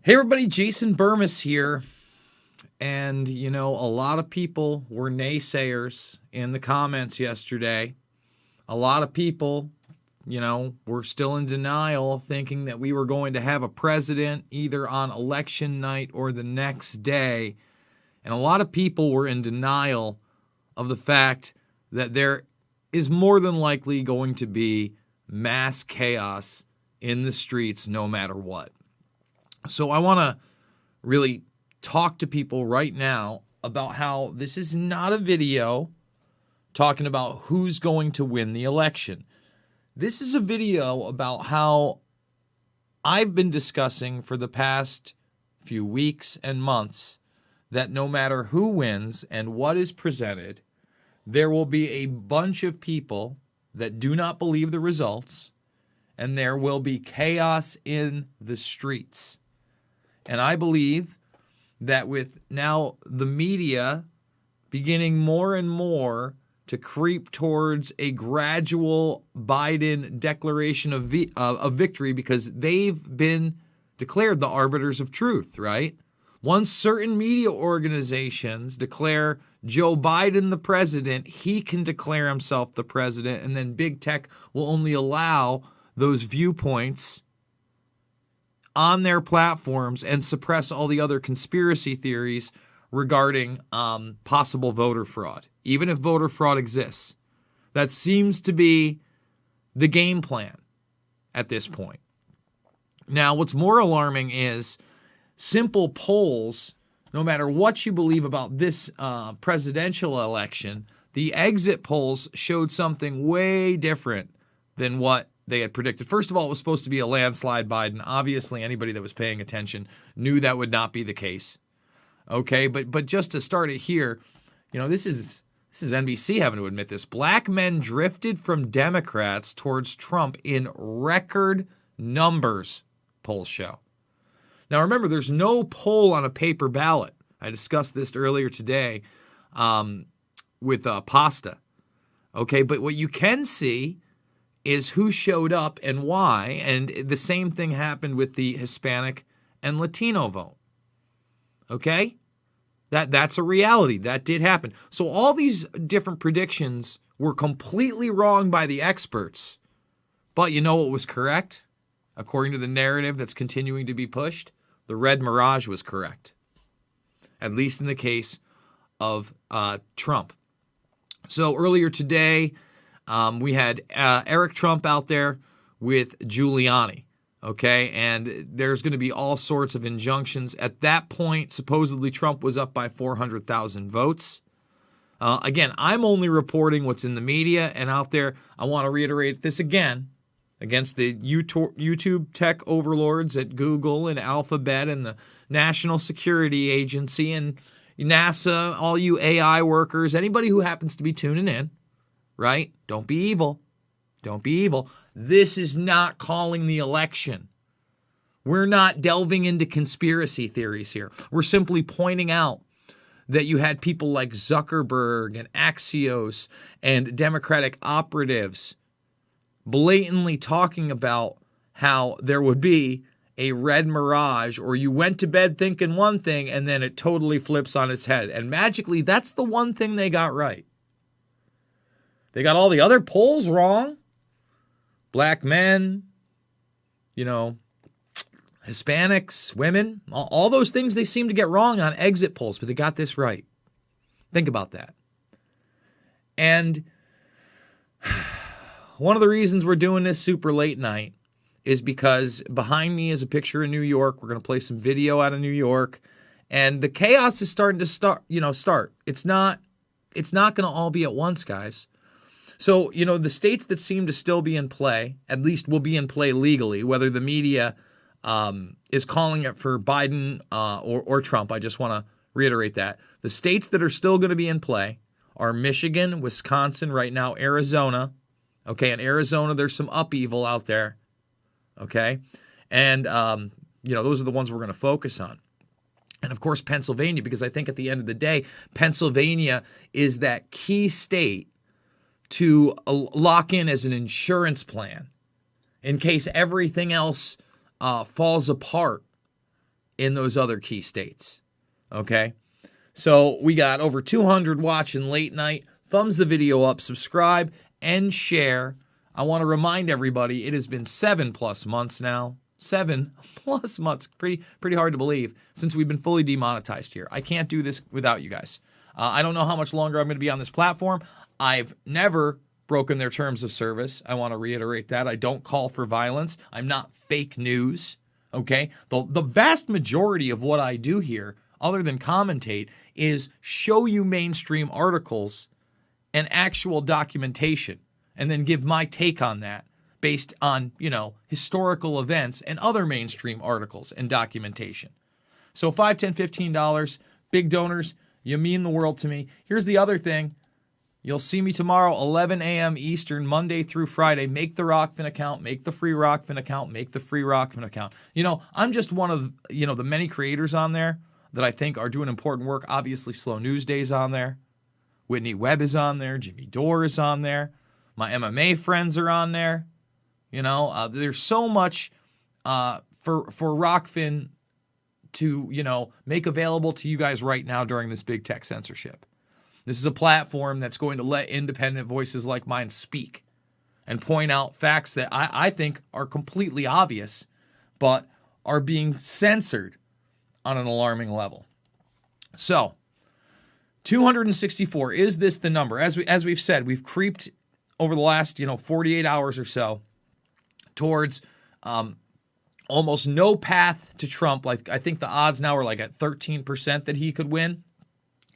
Hey everybody, Jason Burmis here. And, a lot of people were naysayers in the comments yesterday. A lot of people, were still in denial, thinking that we were going to have a president either on election night or the next day. And a lot of people were in denial of the fact that there is more than likely going to be mass chaos in the streets no matter what. So I want to really talk to people right now about how this is not a video talking about who's going to win the election. This is a video about how I've been discussing for the past few weeks and months that no matter who wins and what is presented, there will be a bunch of people that do not believe the results, and there will be chaos in the streets. And I believe that with now the media beginning more and more to creep towards a gradual Biden declaration of victory, because they've been declared the arbiters of truth, right? Once certain media organizations declare Joe Biden the president, he can declare himself the president, and then big tech will only allow those viewpoints on their platforms and suppress all the other conspiracy theories regarding possible voter fraud, even if voter fraud exists. That seems to be the game plan at this point. Now, what's more alarming is simple polls, no matter what you believe about this presidential election, the exit polls showed something way different than what they had predicted. First of all, it was supposed to be a landslide Biden. Obviously, anybody that was paying attention knew that would not be the case. Okay, but just to start it here, this is NBC having to admit this. Black men drifted from Democrats towards Trump in record numbers, polls show. Now remember, there's no poll on a paper ballot. I discussed this earlier today with Pasta. Okay, but what you can see is who showed up and why, and the same thing happened with the Hispanic and Latino vote. Okay? That's a reality. That did happen. So all these different predictions were completely wrong by the experts. But you know what was correct? According to the narrative that's continuing to be pushed, the red mirage was correct. At least in the case of Trump. So earlier today, we had Eric Trump out there with Giuliani, okay? And there's going to be all sorts of injunctions. At that point, supposedly Trump was up by 400,000 votes. Again, I'm only reporting what's in the media and out there. I want to reiterate this again against the YouTube tech overlords at Google and Alphabet and the National Security Agency and NASA, all you AI workers, anybody who happens to be tuning in. Right? Don't be evil. Don't be evil. This is not calling the election. We're not delving into conspiracy theories here. We're simply pointing out that you had people like Zuckerberg and Axios and Democratic operatives blatantly talking about how there would be a red mirage, or you went to bed thinking one thing and then it totally flips on its head. And magically, that's the one thing they got right. They got all the other polls wrong. Black men, Hispanics, women, all those things they seem to get wrong on exit polls, but they got this right. Think about that. And one of the reasons we're doing this super late night is because behind me is a picture of New York. We're going to play some video out of New York, and the chaos is starting to start. It's not going to all be at once, guys. So, the states that seem to still be in play, at least will be in play legally, whether the media is calling it for Biden or Trump. I just want to reiterate that. The states that are still going to be in play are Michigan, Wisconsin, right now, Arizona. Okay, in Arizona, there's some upheaval out there. Okay, and, those are the ones we're going to focus on. And, of course, Pennsylvania, because I think at the end of the day, Pennsylvania is that key state to lock in as an insurance plan in case everything else falls apart in those other key states. Okay? So we got over 200 watching late night. Thumbs the video up, subscribe, and share. I want to remind everybody it has been 7+ months now. 7+ months. Pretty hard to believe since we've been fully demonetized here. I can't do this without you guys. I don't know how much longer I'm going to be on this platform. I've never broken their terms of service. I want to reiterate that. I don't call for violence. I'm not fake news. Okay? The vast majority of what I do here, other than commentate, is show you mainstream articles and actual documentation, and then give my take on that based on, historical events and other mainstream articles and documentation. So $5, $10, $15, big donors, you mean the world to me. Here's the other thing. You'll see me tomorrow, 11 a.m. Eastern, Monday through Friday. Make the Rockfin account, make the free Rockfin account, make the free Rockfin account. I'm just one of, the many creators on there that I think are doing important work. Obviously, Slow News Day's on there. Whitney Webb is on there. Jimmy Dore is on there. My MMA friends are on there. There's so much for Rockfin to, make available to you guys right now during this big tech censorship. This is a platform that's going to let independent voices like mine speak and point out facts that I think are completely obvious, but are being censored on an alarming level. So, 264, is this the number? As we've said, we've creeped over the last, 48 hours or so towards almost no path to Trump. Like, I think the odds now are like at 13% that he could win,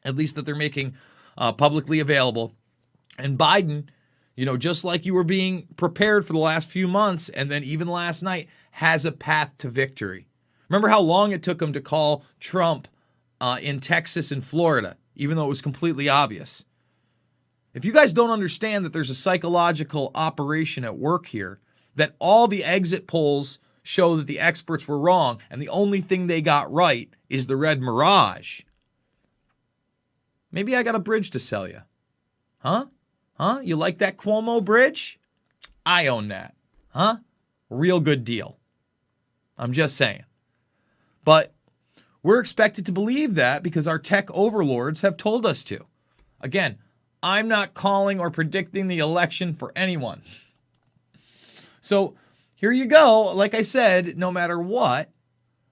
at least that they're making publicly available. And Biden, just like you were being prepared for the last few months, and then even last night, has a path to victory. Remember how long it took him to call Trump in Texas and Florida, even though it was completely obvious. If you guys don't understand that there's a psychological operation at work here, that all the exit polls show that the experts were wrong, and the only thing they got right is the red mirage, maybe I got a bridge to sell you. Huh? You like that Cuomo bridge? I own that. Huh? Real good deal. I'm just saying. But we're expected to believe that because our tech overlords have told us to. Again, I'm not calling or predicting the election for anyone. So here you go. Like I said, no matter what,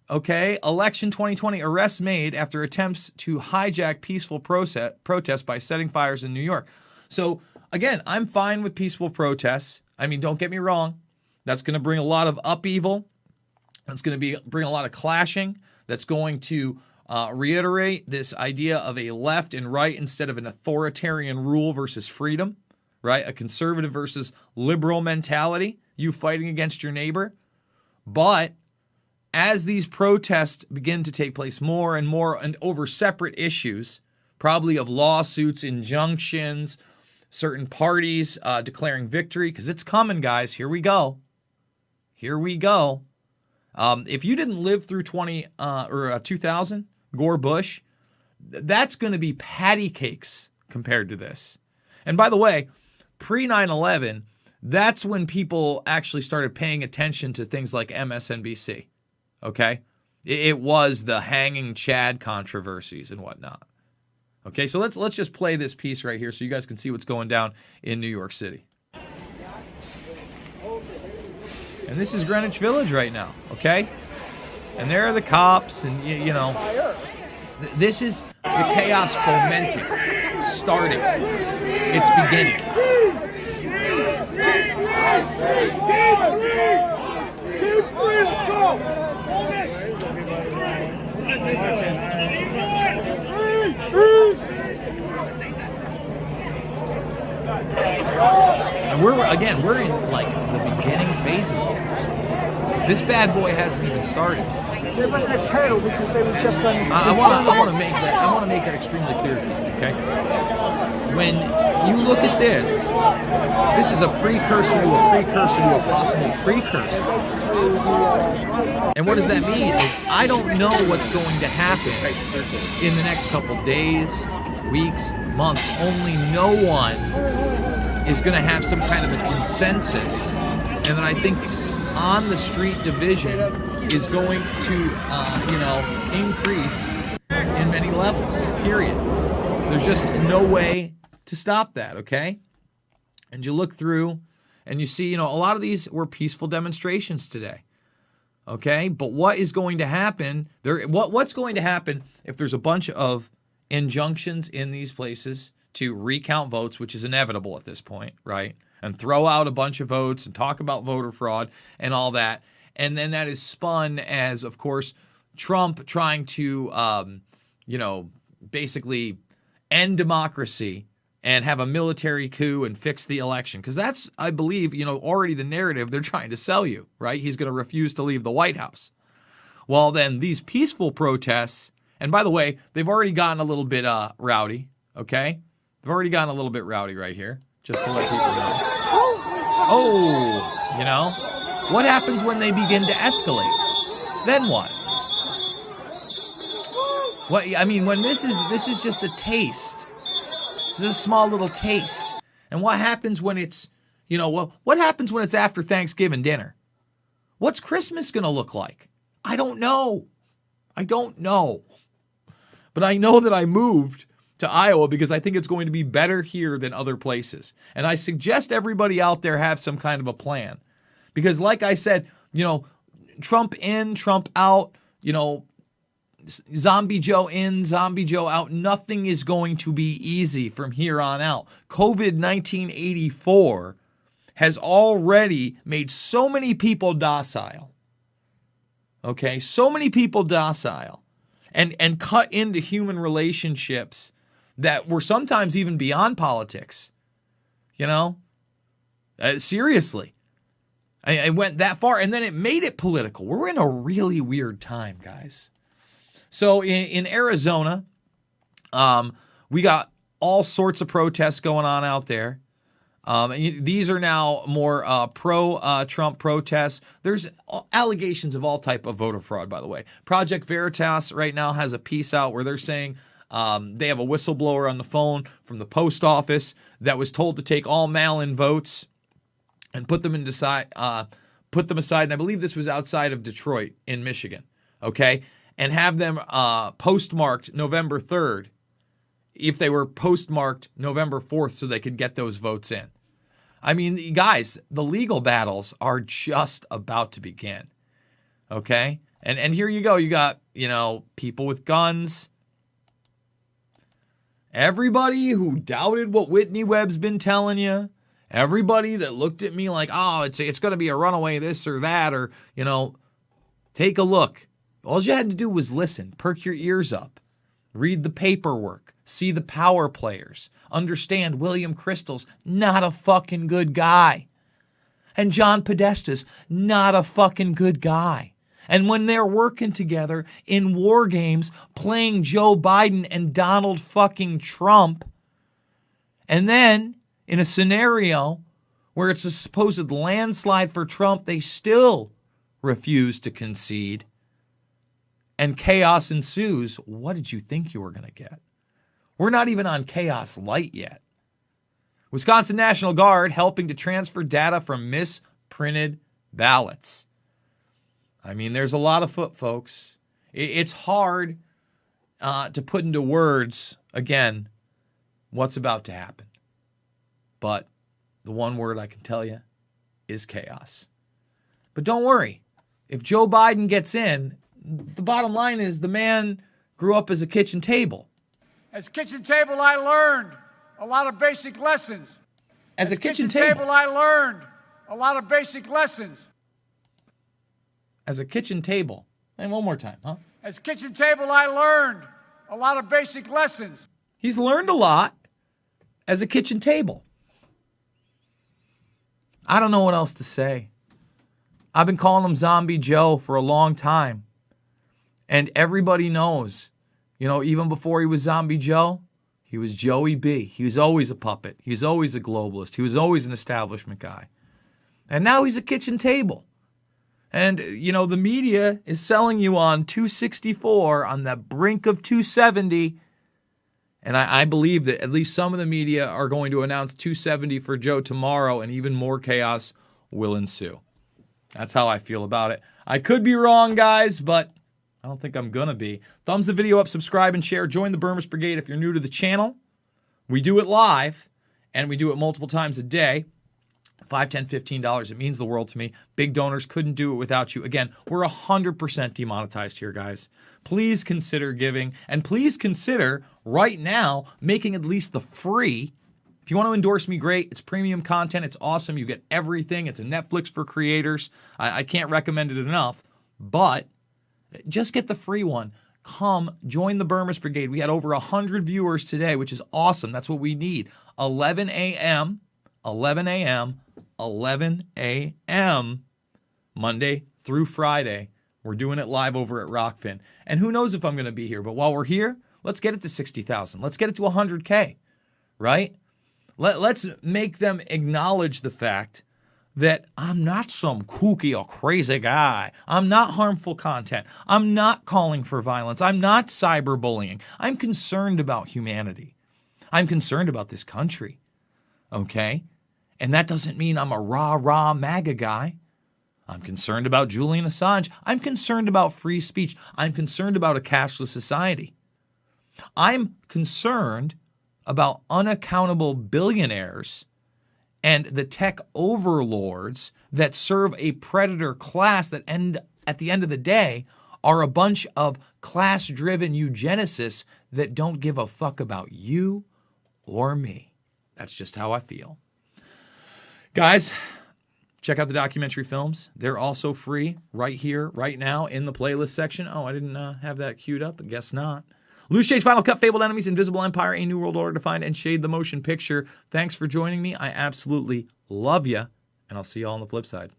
okay, election 2020, arrests made after attempts to hijack peaceful protests by setting fires in New York. So again, I'm fine with peaceful protests. I mean, don't get me wrong. That's going to bring a lot of upheaval. That's going to bring a lot of clashing. That's going to reiterate this idea of a left and right instead of an authoritarian rule versus freedom, right? A conservative versus liberal mentality, you fighting against your neighbor. But as these protests begin to take place more and more and over separate issues, probably of lawsuits, injunctions, certain parties declaring victory, because it's coming, guys. Here we go. Here we go. If you didn't live through 2000, Gore Bush, that's going to be patty cakes compared to this. And by the way, pre 9/11, that's when people actually started paying attention to things like MSNBC. Okay, it was the hanging Chad controversies and whatnot. Okay, so let's just play this piece right here so you guys can see what's going down in New York City. And this is Greenwich Village right now, okay? And there are the cops, and this is the chaos fomenting. It's starting. It's beginning. And we're in like the beginning phases of this. This bad boy hasn't even started. There wasn't a pedal because they were just on. I want to make that extremely clear to you. Okay, when you look at this is a precursor to a precursor to a possible precursor. And what does that mean? Is I don't know what's going to happen in the next couple days, weeks, months. Only no one is going to have some kind of a consensus. And then I think on the street division is going to, increase in many levels, period. There's just no way to stop that, okay? And you look through and you see, a lot of these were peaceful demonstrations today, okay? But what is going to happen, what's going to happen if there's a bunch of injunctions in these places to recount votes, which is inevitable at this point, right? And throw out a bunch of votes and talk about voter fraud and all that. And then that is spun as, of course, Trump trying to, basically end democracy and have a military coup and fix the election. Because that's, I believe, already the narrative they're trying to sell you, right? He's going to refuse to leave the White House. Well, then these peaceful protests, and by the way, they've already gotten a little bit rowdy, okay? They've already gotten a little bit rowdy right here, just to let people know. Oh, what happens when they begin to escalate? Then what? When this is just a taste. This is a small little taste. And what happens when it's, what happens when it's after Thanksgiving dinner? What's Christmas going to look like? I don't know. But I know that I moved to Iowa because I think it's going to be better here than other places. And I suggest everybody out there have some kind of a plan. Because like I said, Trump in, Trump out, Zombie Joe in, Zombie Joe out. Nothing is going to be easy from here on out. COVID 1984 has already made so many people docile. Okay, so many people docile and cut into human relationships that were sometimes even beyond politics. Seriously. I went that far, and then it made it political. We're in a really weird time, guys. So in Arizona, we got all sorts of protests going on out there. And these are now more pro-Trump protests. There's allegations of all type of voter fraud, by the way. Project Veritas right now has a piece out where they're saying they have a whistleblower on the phone from the post office that was told to take all mail-in votes and put them aside. And I believe this was outside of Detroit in Michigan. Okay. And have them postmarked November 3rd if they were postmarked November 4th so they could get those votes in. I mean, guys, the legal battles are just about to begin. Okay? And here you go. You got, people with guns. Everybody who doubted what Whitney Webb's been telling you. Everybody that looked at me like, oh, it's going to be a runaway this or that, or, take a look. All you had to do was listen, perk your ears up, read the paperwork, see the power players, understand William Kristol's not a fucking good guy. And John Podesta's not a fucking good guy. And when they're working together in war games, playing Joe Biden and Donald fucking Trump, and then in a scenario where it's a supposed landslide for Trump, they still refuse to concede. And chaos ensues. What did you think you were going to get? We're not even on chaos light yet. Wisconsin National Guard helping to transfer data from misprinted ballots. I mean, there's a lot of foot, folks. It's hard to put into words, again, what's about to happen. But the one word I can tell you is chaos. But don't worry. If Joe Biden gets in, the bottom line is the man grew up as a kitchen table. As a kitchen table, I learned a lot of basic lessons. As a kitchen table, I learned a lot of basic lessons. As a kitchen table. And one more time, huh? As a kitchen table, I learned a lot of basic lessons. He's learned a lot as a kitchen table. I don't know what else to say. I've been calling him Zombie Joe for a long time. And everybody knows, even before he was Zombie Joe, he was Joey B. He was always a puppet. He was always a globalist. He was always an establishment guy. And now he's a kitchen table. And, the media is selling you on 264 on the brink of 270. And I believe that at least some of the media are going to announce 270 for Joe tomorrow, and even more chaos will ensue. That's how I feel about it. I could be wrong, guys, but I don't think I'm going to be. Thumbs the video up, subscribe, and share. Join the Burmist Brigade if you're new to the channel. We do it live, and we do it multiple times a day. $5, $10, $15. It means the world to me. Big donors, couldn't do it without you. Again, we're 100% demonetized here, guys. Please consider giving, and please consider right now making at least the free. If you want to endorse me, great. It's premium content. It's awesome. You get everything. It's a Netflix for creators. I can't recommend it enough, but just get the free one. Come join the Burmist Brigade. We had over 100 viewers today, which is awesome. That's what we need. 11 a.m., 11 a.m., 11 a.m., Monday through Friday. We're doing it live over at Rockfin. And who knows if I'm going to be here, but while we're here, let's get it to 60,000. Let's get it to 100K, right? Let's make them acknowledge the fact that I'm not some kooky or crazy guy. I'm not harmful content. I'm not calling for violence. I'm not cyberbullying. I'm concerned about humanity. I'm concerned about this country, okay? And that doesn't mean I'm a rah-rah MAGA guy. I'm concerned about Julian Assange. I'm concerned about free speech. I'm concerned about a cashless society. I'm concerned about unaccountable billionaires and the tech overlords that serve a predator class that at the end of the day are a bunch of class-driven eugenicists that don't give a fuck about you or me. That's just how I feel. Guys, check out the documentary films. They're also free right here, right now in the playlist section. Oh, I didn't have that queued up. I guess not. Loose Shade, Final Cut, Fabled Enemies, Invisible Empire, A New World Order Defined, and Shade the Motion Picture. Thanks for joining me. I absolutely love you, and I'll see you all on the flip side.